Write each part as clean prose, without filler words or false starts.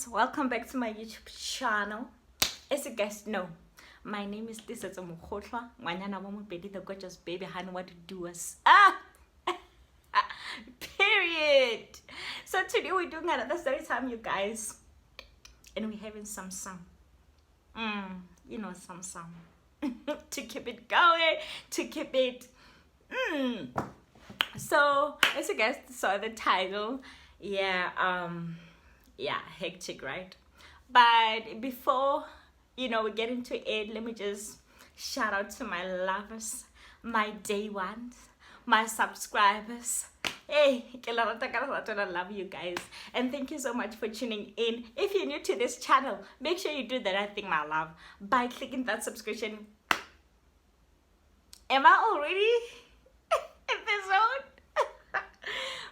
guys, welcome back to my YouTube channel. As you guys know, my name is Tisetso Mokhotlwa, Ngwanyana wa Mopedi, the gorgeous baby, honey, what to do us. Period. So today we're doing another story time, you guys, and we're having some to keep it going, to keep it So as you guys saw the title, hectic, right? But before we get into it, let me just shout out to my lovers, my day ones, my subscribers. Hey, I love you guys, and thank you so much for tuning in. If you're new to this channel, make sure you do the right thing, my love, by clicking that subscription. Am I already in the zone?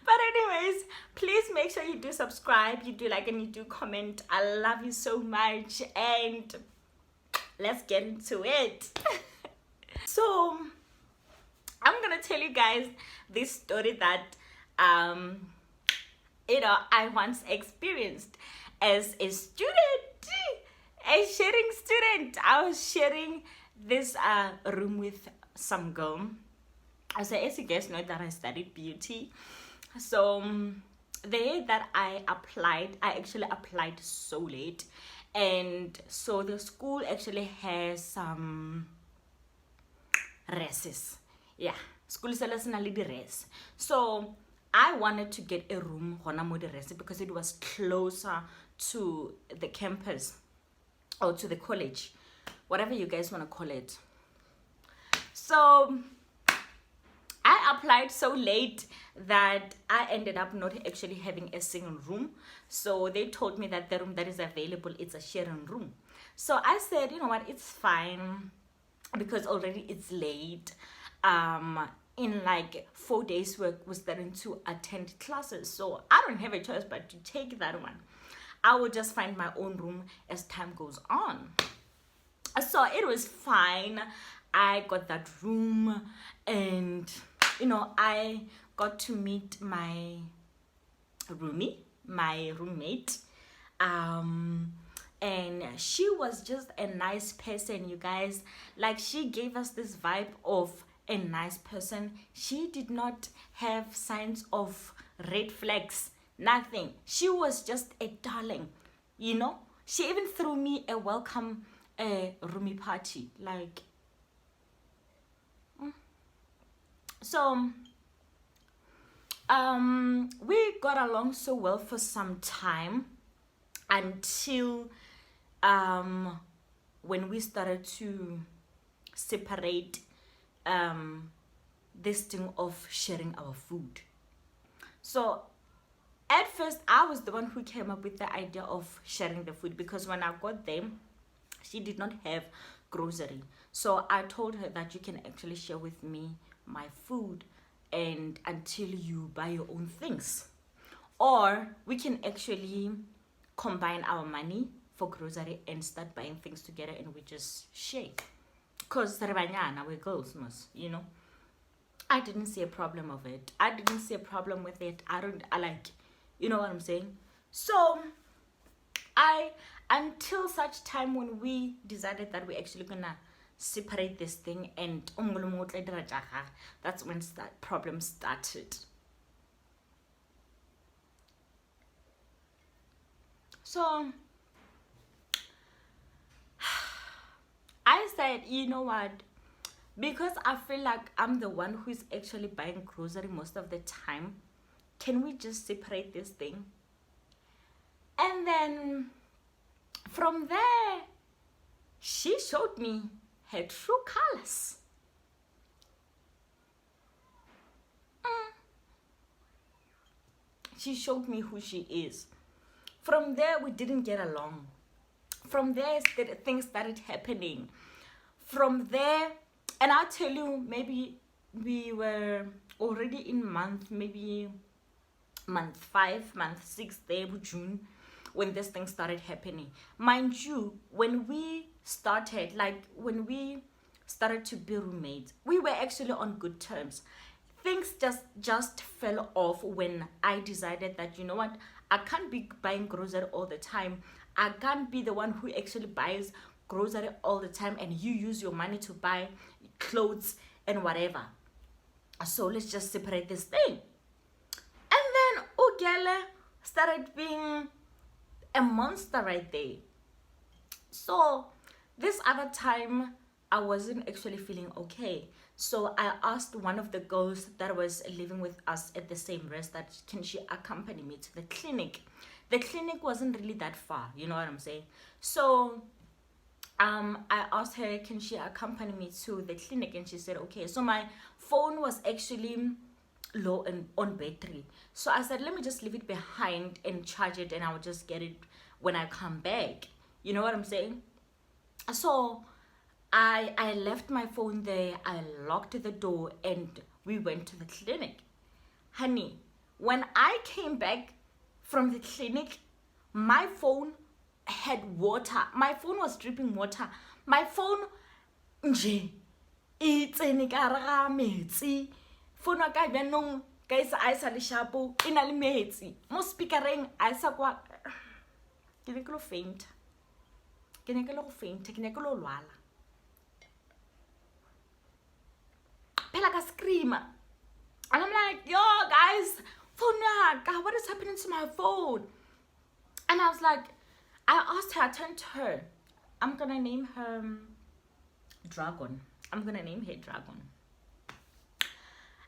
But anyways, please make sure you do subscribe, you do like, and you do comment. I love you so much, and let's get into it. So I'm gonna tell you guys this story that I once experienced as a student, a sharing student. I was sharing this room with some girl. So as you guys know that I studied beauty. So the day that I actually applied so late, and so the school actually has some races. Yeah, school is a res. So I wanted to get a room because it was closer to the campus or to the college, whatever you guys want to call it. So I applied so late that I ended up not actually having a single room. So they told me that the room that is available, it's a sharing room. So I said, you know what, it's fine because already it's late. In like 4 days we're starting to attend classes. So I don't have a choice but to take that one. I will just find my own room as time goes on. So it was fine. I got that room, and I got to meet my roommate, and she was just a nice person, you guys. Like, she gave us this vibe of a nice person. She did not have signs of red flags, nothing. She was just a darling, She even threw me a welcome roomie party, like. So we got along so well for some time until when we started to separate this thing of sharing our food. So at first I was the one who came up with the idea of sharing the food, because when I got there, she did not have grocery. So I told her that you can actually share with me my food and until you buy your own things, or we can actually combine our money for grocery and start buying things together, and we just share, because we're girls, I didn't see a problem of it. I didn't see a problem with it. I like, you know what I'm saying? So until such time when we decided that we're actually gonna separate this thing, and that's when that problem started. So I said, you know what, because I feel like I'm the one who's actually buying grocery most of the time, can we just separate this thing? And then from there, she showed me her true colors. She showed me who she is. From there, we didn't get along. From there, things started happening. From there, and I'll tell you, maybe we were already in month 5, month 6, there, June, when this thing started happening. Mind you, when we started to be roommates, we were actually on good terms. Things just fell off when I decided that, you know what, I can't be buying grocery all the time. I can't be the one who actually buys grocery all the time and you use your money to buy clothes and whatever. So let's just separate this thing. And then Ugele started being a monster right there. So this other time I wasn't actually feeling okay. So I asked one of the girls that was living with us at the same rest that can she accompany me to the clinic. The clinic wasn't really that far, you know what I'm saying? So I asked her, can she accompany me to the clinic? And she said, okay. So my phone was actually low and on battery. So I said, let me just leave it behind and charge it, and I'll just get it when I come back. You know what I'm saying? So I left my phone there, I locked the door, and we went to the clinic. Honey, when I came back from the clinic, my phone had water. My phone was dripping water. My phone, nje, itsene ka ra metsi. Phone wa ka benong guys a isa le shapo ina le metsi. Mo speakereng a isa kwa ke ne ke lo faint. Ke ne ke lo faint, ke ne ke lo lwala. Phela ka scream. And I'm like, yo guys, phone ya, what is happening to my phone? And I was like, I asked her, I turned to her. I'm gonna name her Dragon. I'm gonna name her Dragon.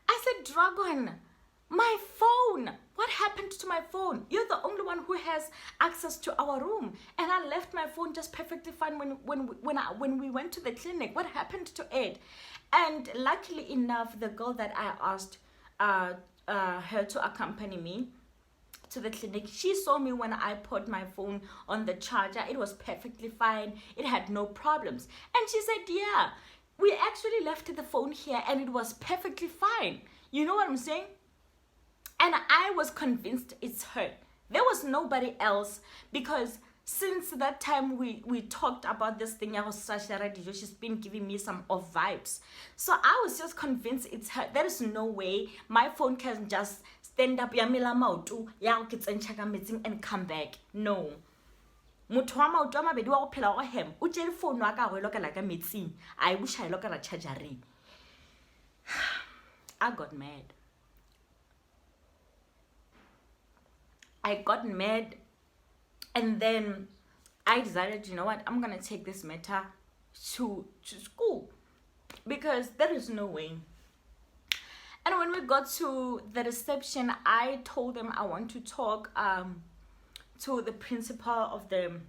I said, Dragon, my phone. What happened to my phone? You're the only one who has access to our room. And I left my phone just perfectly fine when we went to the clinic. What happened to it? And luckily enough, the girl that I asked her to accompany me to the clinic, she saw me when I put my phone on the charger. It was perfectly fine. It had no problems. And she said, yeah, we actually left the phone here and it was perfectly fine. You know what I'm saying? And I was convinced it's her. There was nobody else, because since that time we talked about this thing, she's been giving me some off vibes. So I was just convinced it's her. There is no way my phone can just stand up and come back. No. Motho wa maoto a mabedi wa go phela go hema o tšere phone wa ka go e lokela ka metsing a e buša e lokela chargereng. I got mad. I got mad, and then I decided, you know what, I'm gonna take this matter to school, because there is no way. And when we got to the reception, I told them I want to talk to the principal of the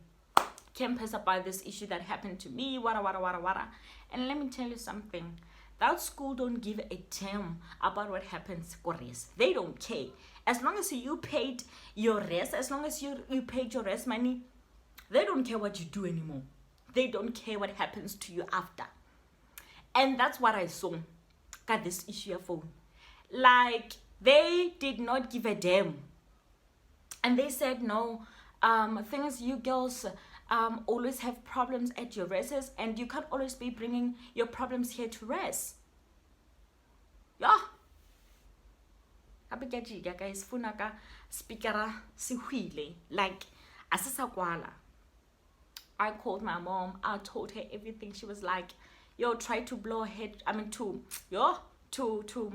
campus about this issue that happened to me, wada. And let me tell you something. That school don't give a damn about what happens for res. They don't care. As long as you paid your res, as long as you paid your res money, they don't care what you do anymore. They don't care what happens to you after. And that's what I saw. Got this issue of phone. Like, they did not give a damn. And they said, no, things you girls always have problems at your reses, and you can't always be bringing your problems here to res. Yeah. Guys, funaka speaker sihuile like asisa kwala. I called my mom. I told her everything. She was like, yo, try to blow head. To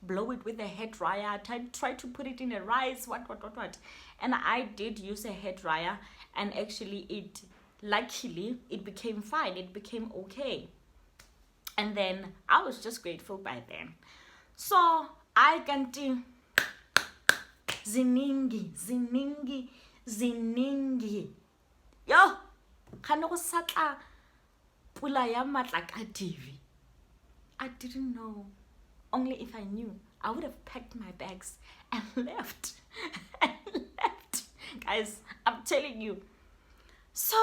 blow it with a hair dryer. Try to put it in a rice. What. And I did use a hair dryer, and actually luckily it became fine. It became okay. And then I was just grateful by then. So I continue. Ziningi. Yo, khane go satla pula ya matla ka TV. I didn't know. Only if I knew, I would have packed my bags and left. Guys, I'm telling you. So,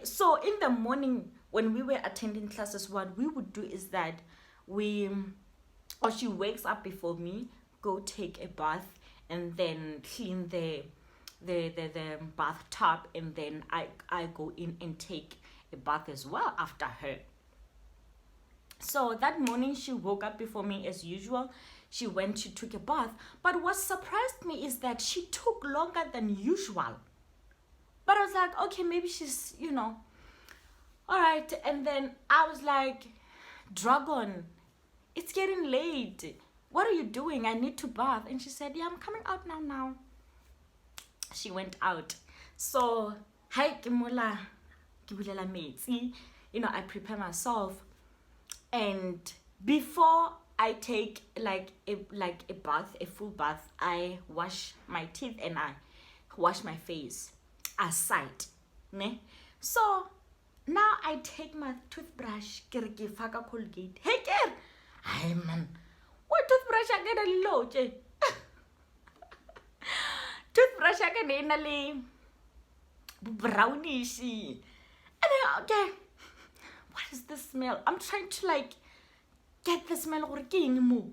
so in the morning when we were attending classes, what we would do is that she wakes up before me, go take a bath, and then clean the bathtub, and then I go in and take a bath as well after her. So that morning she woke up before me as usual. she took a bath. But what surprised me is that she took longer than usual. But I was like, okay, maybe she's, all right. And then I was like, Dragon, it's getting late. What are you doing? I need to bath. And she said, yeah, I'm coming out now. She went out. So, hi, Kimula, Kibulela Metsi. I prepare myself. And before I take like a bath, a full bath, I wash my teeth and I wash my face aside. Ne? So now I take my toothbrush, ke faka Colgate. Hey, kid! Hey, man. What toothbrush I get a low? Toothbrush I get in a brownish. And then, okay, what is the smell? I'm trying to get the smell working more.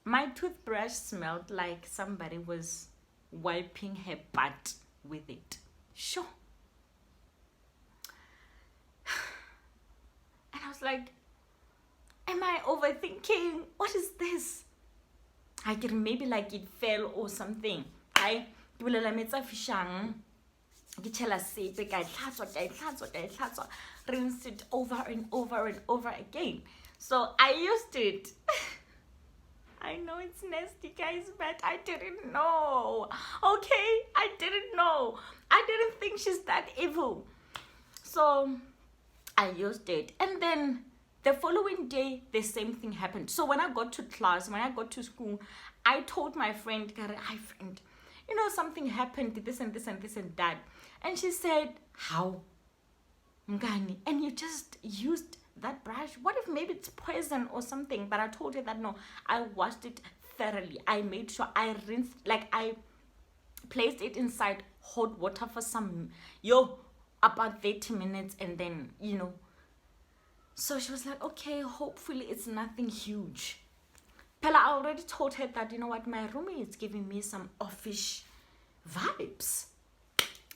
My toothbrush smelled like somebody was wiping her butt with it. Sure. And I was like, am I overthinking? What is this? I can maybe it fell or something. I will rinse it over and over and over again. So I used it. I know it's nasty, guys, but I didn't know. Okay, I didn't know. I didn't think she's that evil. So I used it. And then the following day, the same thing happened. So when I got to class, when I got to school, I told my friend, hi friend, something happened, this and this and this and that. And she said, how? Mngani, and you just used that brush? What if maybe it's poison or something? But I told her that no, I washed it thoroughly. I made sure I rinsed, I placed it inside hot water for about 30 minutes, and then, So she was like, okay, hopefully it's nothing huge. Pella, I already told her that, my roomie is giving me some offish vibes.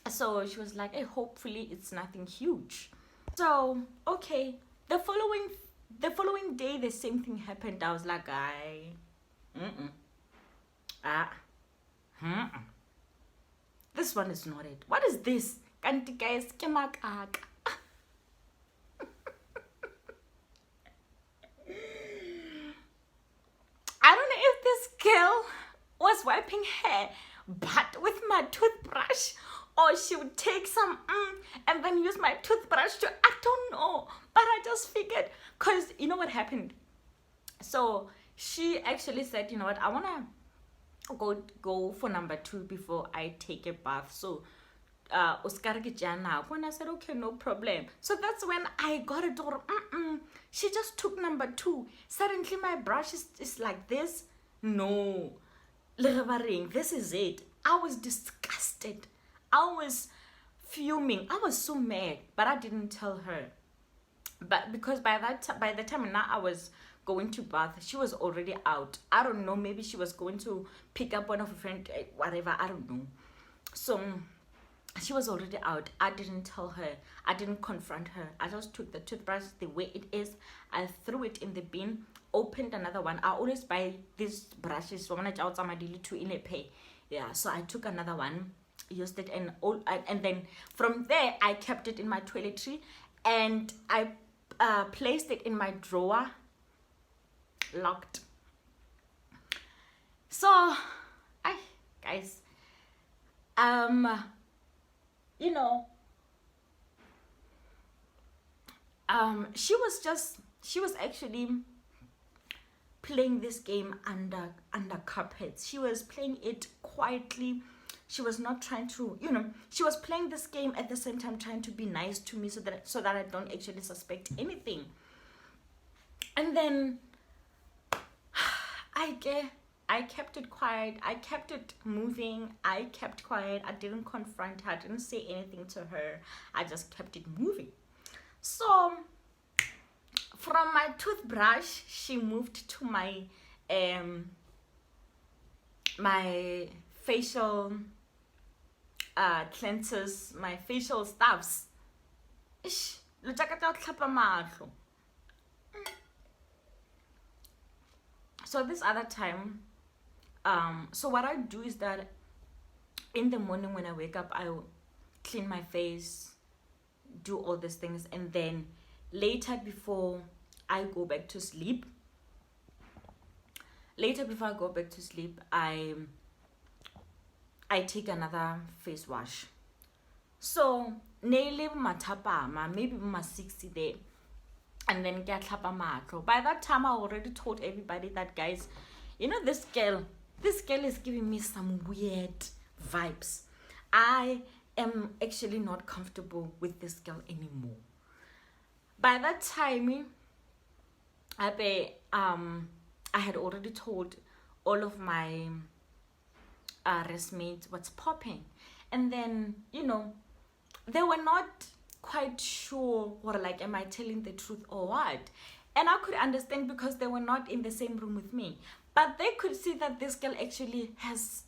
So she was like, hey, hopefully it's nothing huge. So, okay. The following day, the same thing happened. I was like, this one is not it. What is this? Kanti guys, I don't know if this girl was wiping her butt with my toothbrush, or she would take some and then use my toothbrush to, I don't know. But I just figured, because you know what happened? So she actually said, you know what, I want to go for number 2 before I take a bath. So when I said, okay, no problem. So that's when I got it all. She just took number 2. Suddenly my brush is like this. No. This is it. I was disgusted. I was fuming. I was so mad, but I didn't tell her. But because by the time now I was going to bath, she was already out. I don't know, maybe she was going to pick up one of her friends, whatever, I don't know. So she was already out. I didn't tell her. I didn't confront her. I just took the toothbrush the way it is. I threw it in the bin, opened another one. I always buy these brushes so when I out some to in a pay. Yeah, so I took another one, used it, and then from there I kept it in my toiletry, and I placed it in my drawer, locked. So guys, she was actually playing this game under carpets. She was playing it quietly. She was not trying to, she was playing this game at the same time trying to be nice to me so that I don't actually suspect anything. And then I kept it quiet. I kept it moving. I kept quiet. I didn't confront her. I didn't say anything to her. I just kept it moving. So from my toothbrush, she moved to my my facial cleansers, my facial stuffs. So this other time, so what I do is that in the morning when I wake up, I will clean my face, do all these things, and then later before I go back to sleep, I take another face wash. So nearly matapama, maybe my 60 there, and then get matlo. By that time I already told everybody that, guys, you know, this girl is giving me some weird vibes. I am actually not comfortable with this girl anymore. By that time, I had already told all of my restmates what's popping, and then, you know, they were not quite sure, or like, am I telling the truth or what? And I could understand because they were not in the same room with me, but they could see that this girl actually has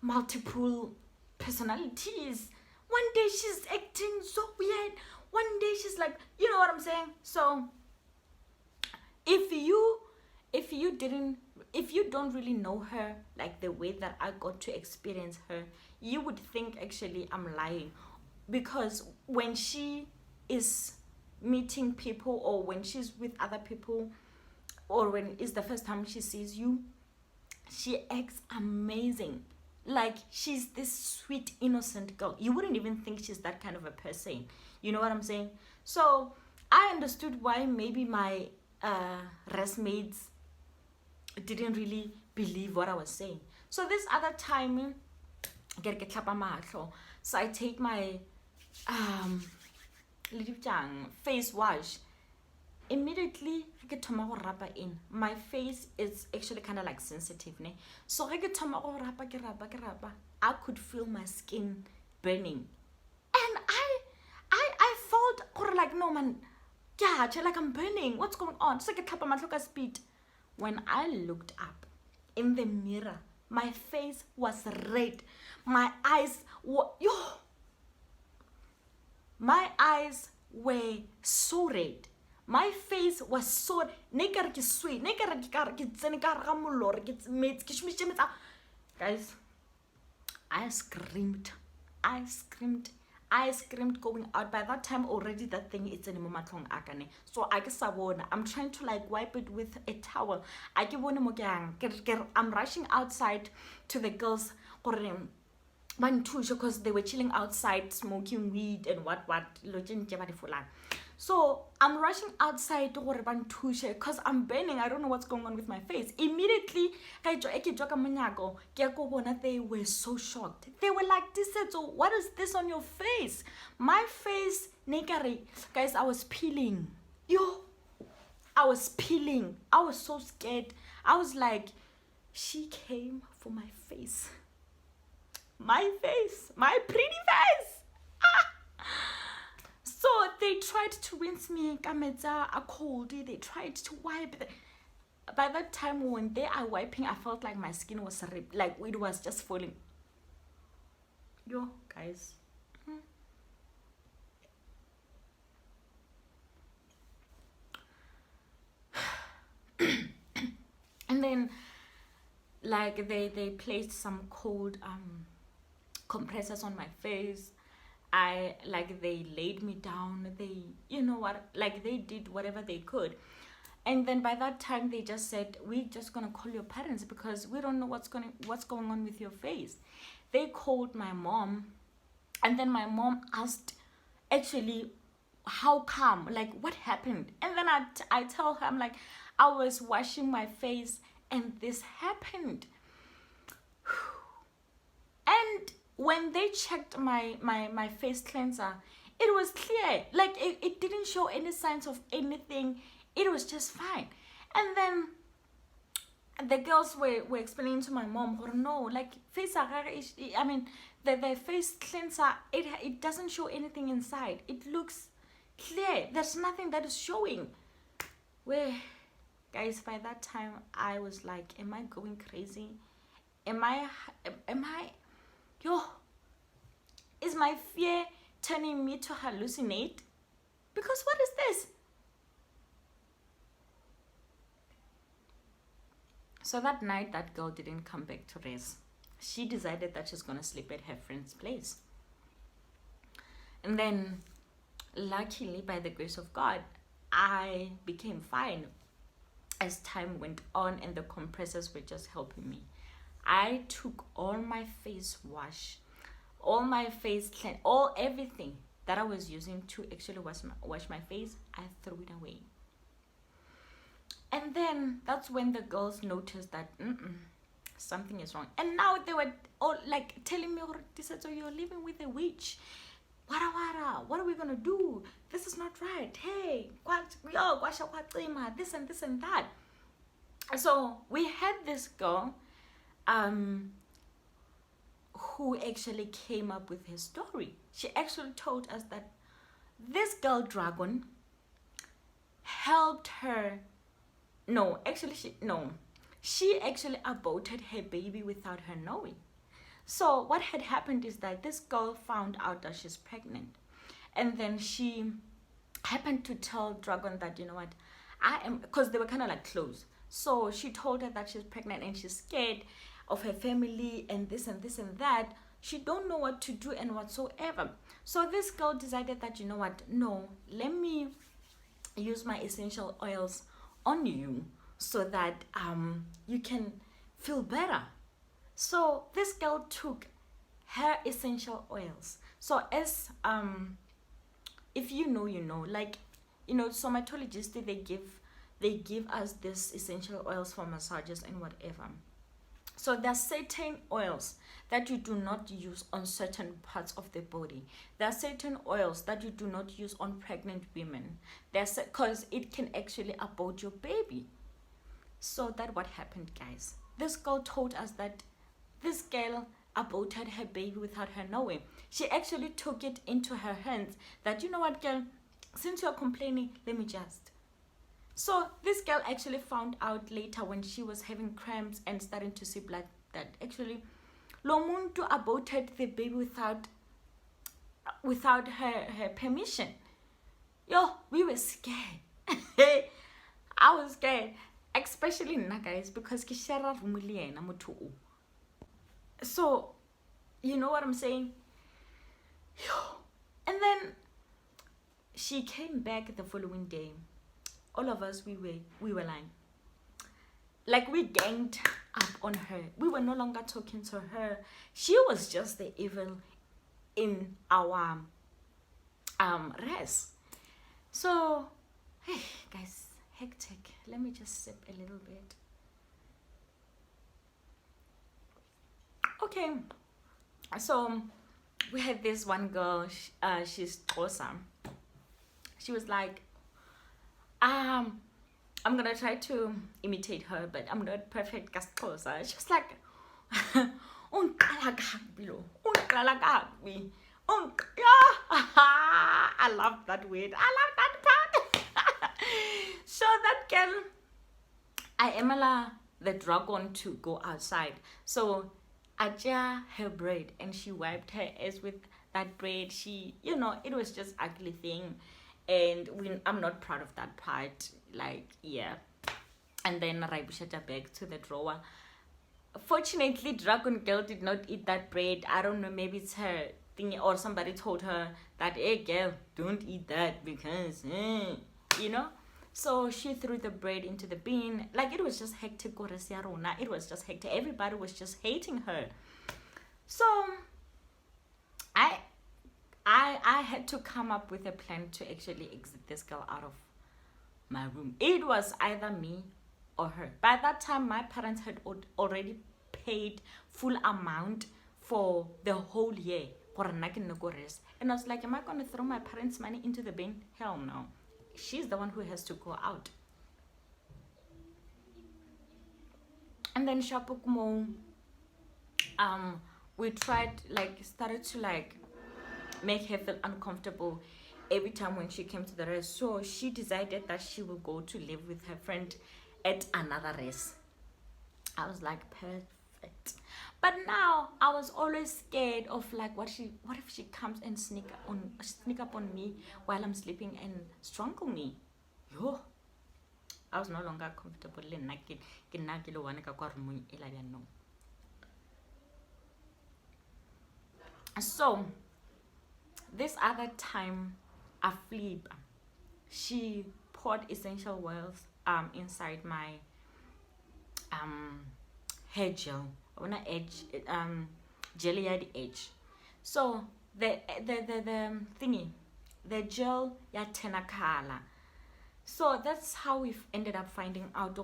multiple personalities. One day she's acting so weird, one day she's like, you know what I'm saying? So if you don't really know her like the way that I got to experience her, you would think actually I'm lying, because when she is meeting people, or when she's with other people, or when it's the first time she sees you, she acts amazing. Like, she's this sweet, innocent girl. You wouldn't even think she's that kind of a person. You know what I'm saying? So I understood why maybe my restmates didn't really believe what I was saying. So this other time, so I take my face wash. Immediately my face is actually kind of like sensitive, ne? So I could feel my skin burning, and I felt like, no man, yeah, like I'm burning, what's going on? So speed. When I looked up in the mirror, my face was red, my eyes were so red. My face was so guys, I screamed going out. By that time already that thing is in matlong akane. So I'm trying to like wipe it with a towel. I'm rushing outside to the girls because they were chilling outside smoking weed and what. So I'm rushing outside because I'm burning. I don't know what's going on with my face. Immediately, they were so shocked. They were like, so what is this on your face? My face, guys, I was peeling. I was peeling. I was so scared. I was like, she came for my face. My face. My pretty face. So they tried to rinse me, a cold. They tried to wipe. By that time when they are wiping, I felt like my skin was ripped, like it was just falling. Guys. And then like they placed some cold compressors on my face. They laid me down. They, you know what, like they did whatever they could. And then by that time they just said, we're just gonna call your parents because we don't know what's going on with your face. They called my mom, and then my mom asked, actually, how come, like what happened? And then I tell her, I'm like, I was washing my face and this happened. And when they checked my face cleanser, it was clear. Like it didn't show any signs of anything. It was just fine. And then the girls were explaining to my mom, no, like face, I mean, the face cleanser, it doesn't show anything inside. It looks clear. There's nothing that is showing. Where, guys, by that time I was like, am I going crazy? Am I is my fear turning me to hallucinate? Because what is this? So that night, that girl didn't come back to rest. She decided that she's gonna sleep at her friend's place. And then, luckily, by the grace of God, I became fine as time went on and the compressors were just helping me. I took all my face wash, all my face clean, all everything that I was using to actually wash my face, I threw it away. And then that's when the girls noticed that something is wrong. And now they were all like telling me, so you're living with a witch. What are we gonna do? This is not right. Hey, this and this and that. So we had this girl who actually came up with her story. She actually told us that this girl dragon helped her. She actually aborted her baby without her knowing. So what had happened is that this girl found out that she's pregnant, and then she happened to tell Dragon that, you know what, I am, because they were kind of like close. So she told her that she's pregnant and she's scared of her family and this and this and that. She don't know what to do and whatsoever. So this girl decided that, you know what, no, let me use my essential oils on you so that you can feel better. So this girl took her essential oils. So as if you know, like, somatologists, they give us this essential oils for massages and whatever. So there are certain oils that you do not use on certain parts of the body. There are certain oils that you do not use on pregnant women. Because it can actually abort your baby. So that's what happened, guys. This girl told us that this girl aborted her baby without her knowing. She actually took it into her hands that, you know what, girl, since you're complaining, let me just. So this girl actually found out later when she was having cramps and starting to see blood that actually lo muntu aborted the baby without her permission. Yo, we were scared. I was scared, especially na guys, because ke share room le yena motho o. So, you know what I'm saying? And then she came back the following day. All of us, we were like we ganged up on her. We were no longer talking to her. She was just the evil in our race. So, hey guys, hectic. Let me just sip a little bit. Okay, so we had this one girl, she's awesome. She was like, I'm gonna try to imitate her, but I'm not perfect. She was like, I love that word. I love that part. So that girl, I Emela the dragon to go outside. So Aja her braid and she wiped her ass with that braid. She, it was just ugly thing. And I'm not proud of that part. Like, yeah. And then I pushed her back to the drawer. Fortunately, Dragon Girl did not eat that bread. I don't know, maybe it's her thing, or somebody told her that, hey girl, don't eat that because, So she threw the bread into the bin. Like, it was just hectic. It was just hectic. Everybody was just hating her. So I had to come up with a plan to actually exit this girl out of my room. It was either me or her. By that time, my parents had already paid full amount for the whole year. And I was like, am I going to throw my parents' money into the bin? Hell no. She's the one who has to go out. And then Shapukumo, we started to make her feel uncomfortable every time when she came to the rest. So she decided that she will go to live with her friend at another rest. I was like, perfect. But now I was always scared of what if she comes and sneak up on me while I'm sleeping and strangle me. Yo. I was no longer comfortable le nna ke nna ke le one ka kwa roomong e la bjanong. So this other time Aflip, she poured essential oils inside my hair gel. When I edge jelly at the edge. So the thingy, the gel ya tena color. So that's how we've ended up finding out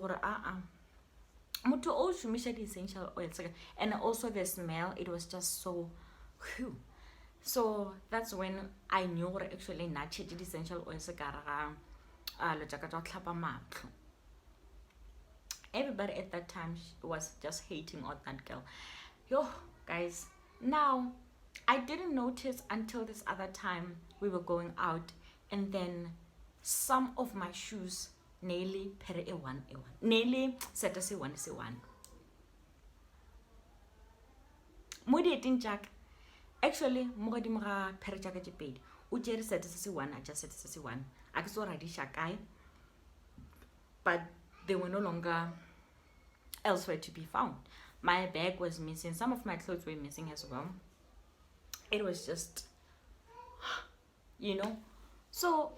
mutu o shumisha the essential oils, and also the smell, it was just so whew. So that's when I knew actually not the essential oils everybody at that time was just hating on that girl. Yo guys, now I didn't notice until this other time we were going out, and then some of my shoes nearly pere a1 nearly set us a one. Modi etin jack actually mogadi mga pere jack je paid u jere set us one, I just set us one. I saw already shakai, but they were no longer elsewhere to be found. My bag was missing, some of my clothes were missing as well. It was just, you know. So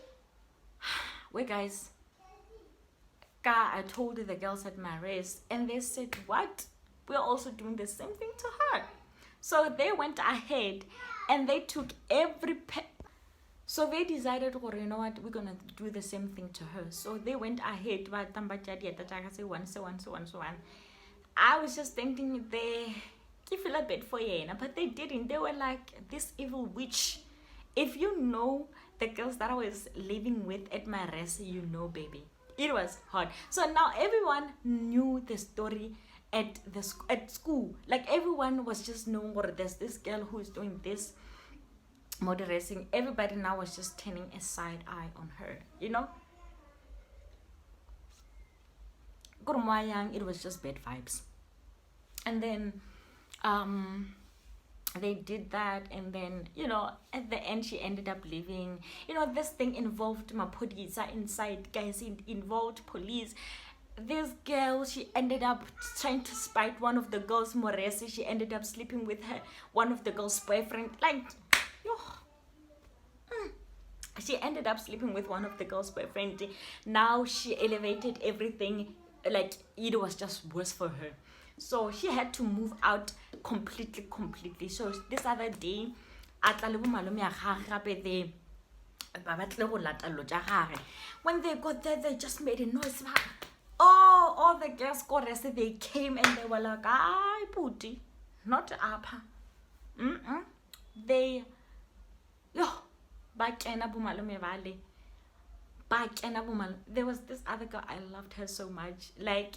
wait guys, I told the girls at my race, and they said, what, we're also doing the same thing to her. So they went ahead and they took every so they decided, you know what, we're gonna do the same thing to her. So they went ahead. I was just thinking they feel a bit for Yena, but they didn't. They were like this evil witch. If you know the girls that I was living with at my rest, you know, baby, it was hard. So now everyone knew the story at school. Like everyone was just knowing, or there's this girl who's doing this model racing. Everybody now was just turning a side eye on her, you know. Young, it was just bad vibes. And then they did that, and then, you know, at the end she ended up leaving. You know, this thing involved Mapodisa inside, guys. It involved police. This girl, she ended up trying to spite one of the girls, Moresi. She ended up sleeping with one of the girls' boyfriend. Like, she ended up sleeping with one of the girls' boyfriend. Now she elevated everything. Like, it was just worse for her. So she had to move out completely. So this other day, when they got there, they just made a noise. Oh, all the girls got arrested. They came and they were like, "Ay, puti, not apa." They, there was this other girl, I loved her so much. Like,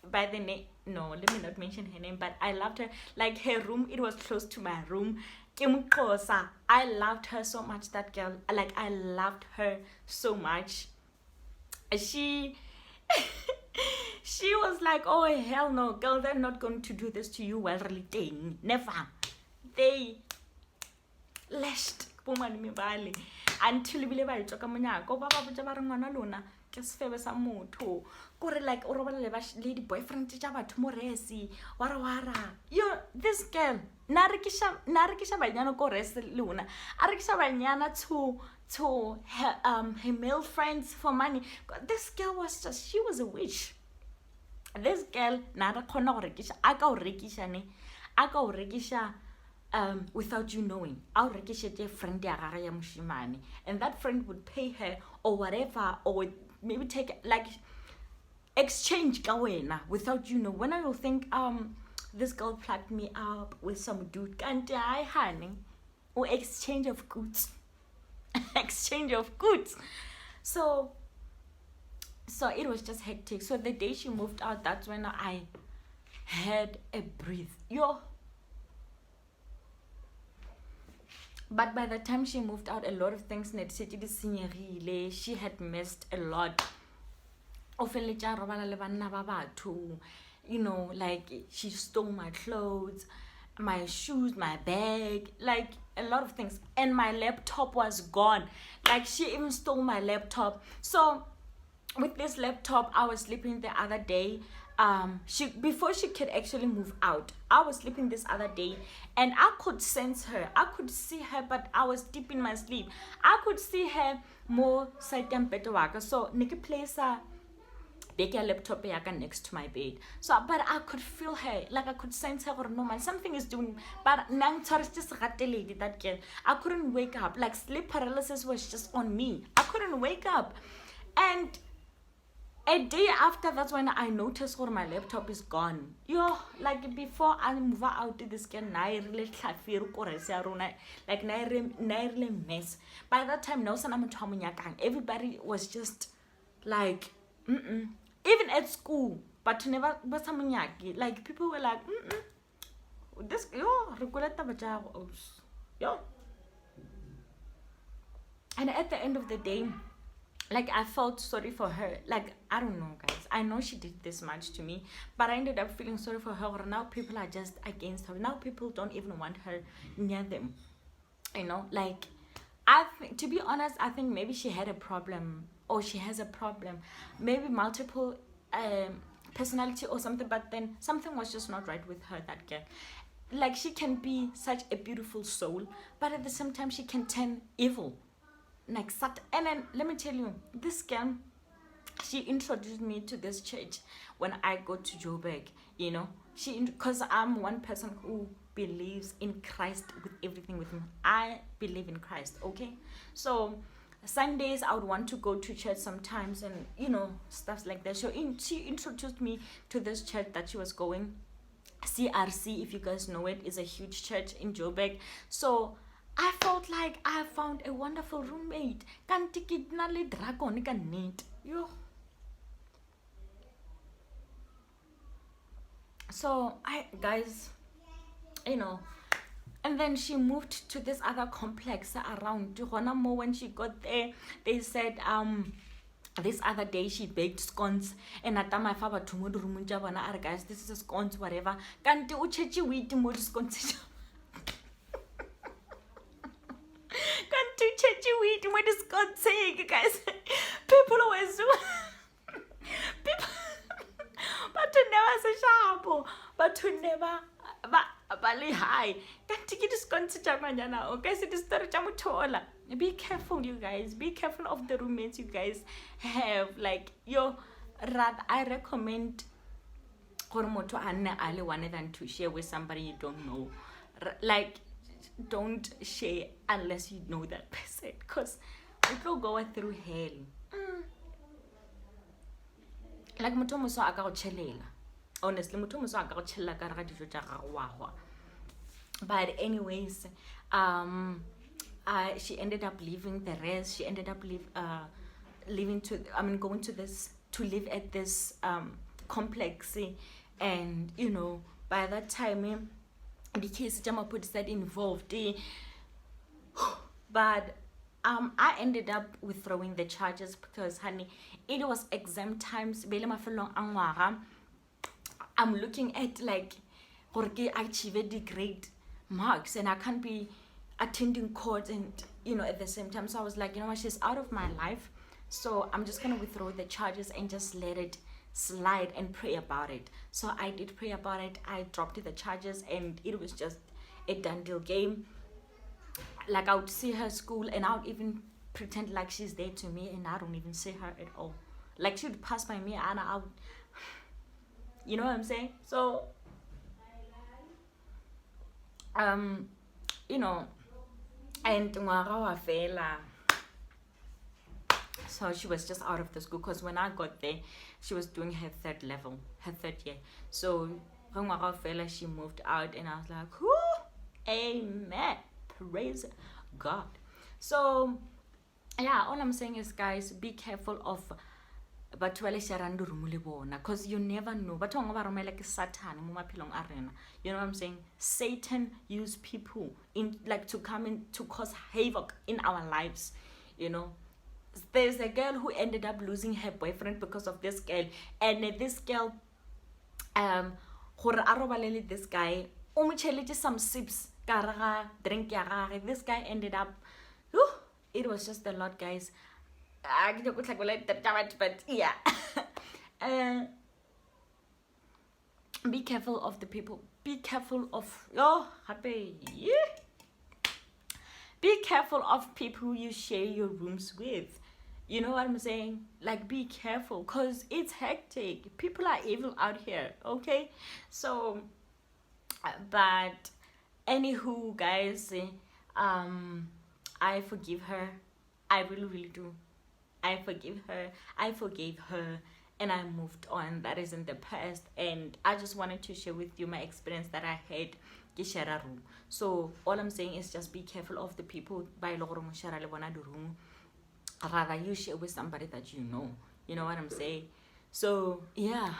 by the name, no, let me not mention her name, but I loved her. Like, her room, it was close to my room. I loved her so much, that girl. Like, I loved her so much. She was like, oh hell no, girl, they're not going to do this to you while relating. Never. They lashed until we live at Chokamanyako, Baba Jabarangana Luna, just favor some more too. Go like lady boyfriend Java Moresi, Warawara. This girl, Narikisha Banyano Gores Luna, Arikisha Banyana to her male friends for money. This girl was just, she was a witch. This girl, Nara Kona Rikisha, Aga Rikisha. Without you knowing, I'll register a friend, and that friend would pay her or whatever, or maybe take like exchange gawena without you know. When I will think, this girl plugged me up with some dude, can't I, honey? Or exchange of goods, exchange of goods. So it was just hectic. So the day she moved out, that's when I had a breathe. But by the time she moved out, a lot of things she had missed a lot. You know, like, she stole my clothes, my shoes, my bag, like a lot of things. And my laptop was gone. Like, she even stole my laptop. So with this laptop, I was sleeping the other day. She before she could actually move out, I was sleeping this other day, and I could sense her. I could see her, but I was deep in my sleep. I could see her more side and better waka. So Nikki place a big laptop yaka next to my bed. So but I could feel her, like I could sense her or no man. Something is doing, but nang just lady that girl. I couldn't wake up. Like sleep paralysis was just on me. I couldn't wake up. And a day after, that's when I noticed my laptop is gone. Yo, like before I move out to this can I really like I really mess. By that time, no son everybody was just like even at school, but never but like people were like this yo. And at the end of the day, like I felt sorry for her. Like I don't know, guys, I know she did this much to me, but I ended up feeling sorry for her. Now people are just against her. Now people don't even want her near them, you know. Like I think, to be honest, I think maybe she had a problem, or she has a problem, maybe multiple personality or something, but then something was just not right with her, that girl. Like she can be such a beautiful soul, but at the same time she can turn evil. Like such. And then let me tell you, this girl, she introduced me to this church when I go to Joburg, you know. Because I'm one person who believes in Christ with everything with me. I believe in Christ, okay? So Sundays I would want to go to church sometimes, and you know, stuff like that. So she introduced me to this church that she was going. CRC, if you guys know it, is a huge church in Joburg. So I felt like I found a wonderful roommate. Yo. So guys, you know, and then she moved to this other complex around Honamo. When she got there, they said this other day she baked scones, and at my father to rumunja, guys, this is scones, whatever. Can't do chechi wheat more scones. Can't do chechi wheat when it's got saying, guys. People always do. People, but to never say sharp, but to never, but high. Can't you just consider manana? Okay, so this story chamutola. Be careful, you guys. Be careful of the roommates you guys have. Like, I recommend Koromoto Anna Ali one than to share with somebody you don't know. Like, don't share unless you know that person, because it will go through hell. Like, Mutomuso Agao Chelela. Honestly, Mutomuso Agao Chela Garadijo. But anyways, she ended up leaving the rest. She ended up going to live at this complex, and you know, by that time, the case put that involved, but I ended up withdrawing the charges because, honey, it was exam times. I'm looking at like I achieved the grade marks, and I can't be attending court and, you know, at the same time. So I was like, you know what, she's out of my life, so I'm just gonna withdraw the charges and just let it slide and pray about it. So I did pray about it. I dropped the charges, and it was just a done deal game. Like, I would see her school, and I would even pretend like she's there to me, and I don't even see her at all. Like, she would pass by me, and I would, you know what I'm saying? So you know, and so she was just out of the school, because when I got there, she was doing her third year. So she moved out, and I was like, whoo, amen, praise God. So yeah, all I'm saying is, guys, be careful of because you never know. Like Satan, you know what I'm saying? Satan use people in like to come in to cause havoc in our lives, you know. There's a girl who ended up losing her boyfriend because of this girl, and this girl this guy some sips drink. This guy ended up it was just a lot, guys. but yeah. uh, be careful of the people. Be careful of happy. Yeah. Be careful of people you share your rooms with. You know what I'm saying? Like, be careful, because it's hectic. People are evil out here, okay? So, but anywho, guys, I forgive her. I really, really do. I forgive her. I forgave her. And I moved on. That is in the past. And I just wanted to share with you my experience that I had. Share a room. So all I'm saying is just be careful of the people by room. Rather you share with somebody that you know. You know what I'm saying? So yeah.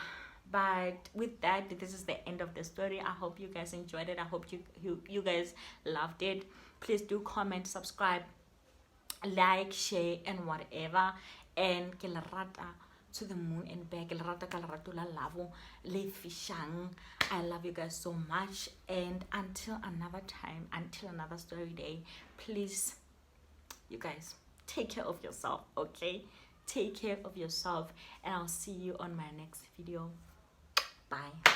But with that, this is the end of the story. I hope you guys enjoyed it. I hope you guys loved it. Please do comment, subscribe, like, share, and whatever. And ke le rata to the moon and back. Ke le rata ka lerato la lavo le fishang. I love you guys so much. And until another time, until another story day, please, you guys, take care of yourself, okay? Take care of yourself, and I'll see you on my next video. Bye.